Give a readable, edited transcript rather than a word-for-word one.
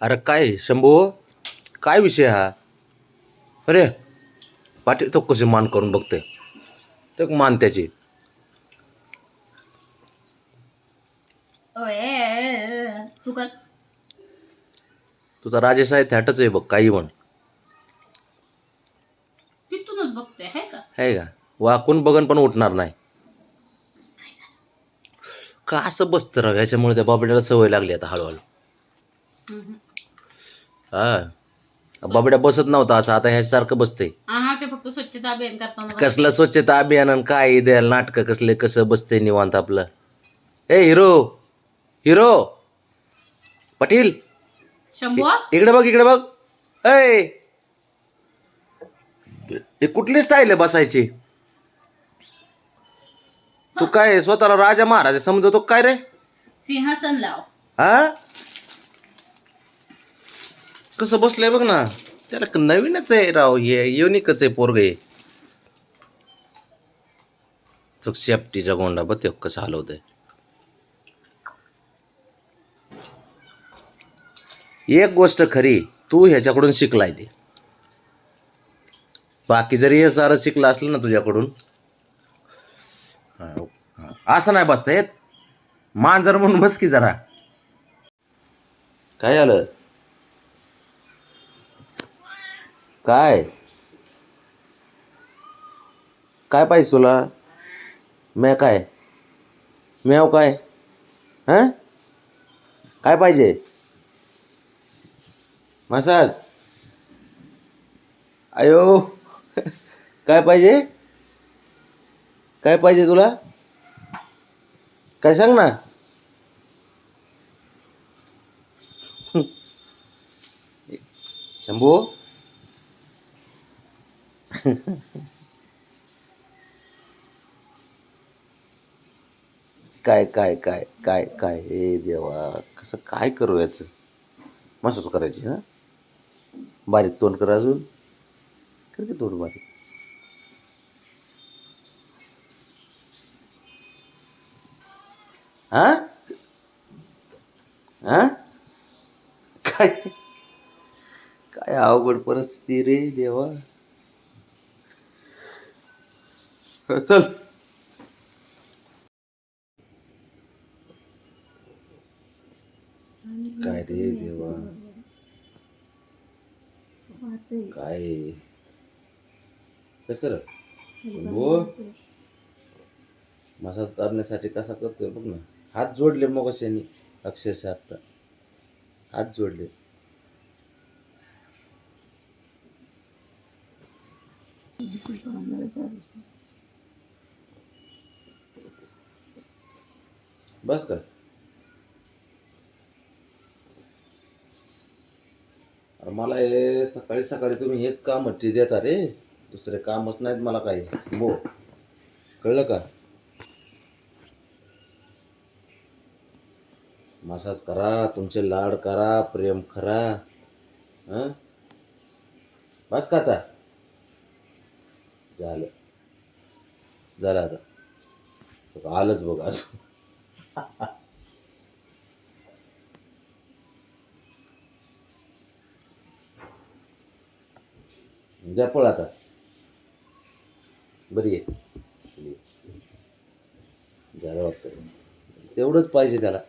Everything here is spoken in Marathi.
अरे काय शंभू, काय विषय हा? अरे पाटील तो कशी मान करून बघते, तर मान त्याची. तू कर. तुझा राजेश आहे थॅटच आहे बघ, काही म्हण. तिथूनच बघते आहे का? आहे का? वाकून बघन पण उठणार नाही. का असं बसतं राव? ह्याच्यामुळे त्या बाबड्याला सवय लागली आता हळूहळू. हा, बाबड्या बसत नव्हता असं, आता ह्यासारखं बसतंय. हा, ते फक्त स्वच्छता अभियान करताना कसलं स्वच्छता अभियान आणि काय द्यायला नाटकं कसले, कसं बसतंय निवांत आपलं. ए हिरो, हिरो पाटील, शंभू इकडे बघ, इकडे बघ. ऐ, हे कुठली स्टाईल आहे बसायची? तू काय स्वतःला राजा महाराजा समजतो काय रे? सिंहासन लाव. हा, कसं बसलंय बघ ना. त्याला नवीनच आहे राव, हे युनिकच आहे पोरग. तो शेपटीचा गोंडा बघ ते कसं हलवतंय. एक गोष्ट खरी, तू ह्याच्याकडून शिकलाय ते. बाकी जरी हे सारं शिकलं असलं ना तुझ्याकडून, असं नाही बसता येत. मांजर म्हणून बस की जरा. काय झालं? काय काय पाहिजे तुला? म्या काय म्याव काय? हा, काय पाहिजे? मसाज? अयो काय पाहिजे? काय पाहिजे तुला? काय सांग ना. शंभू काय काय काय काय काय हे देवा, कसं काय करू याचं? मसाज करायची ना? बारीक तोंड कर, अजून कर की तोंड बारीक. हा हा, काय काय अवघड परिस्थिती रे देवा. चल. काय रे देवा, काय कसं हो? मसाज करण्यासाठी कसा करतोय बघ ना. हात जोडले मग अशाने, अक्षरशः आता हात जोडले. बस का? अरे मला हे सकाळी सकाळी तुम्ही हेच काम हट्टी देता रे, दुसरे कामच नाहीत मला काही. बो, कळलं का? मसाज करा, तुमचे लाड करा, प्रेम करा. हा, बस का आता? झालं झालं आता आलंच बघ आज. जा पळ आता, बरी आहे. झालं वाटतं, तेवढंच पाहिजे त्याला.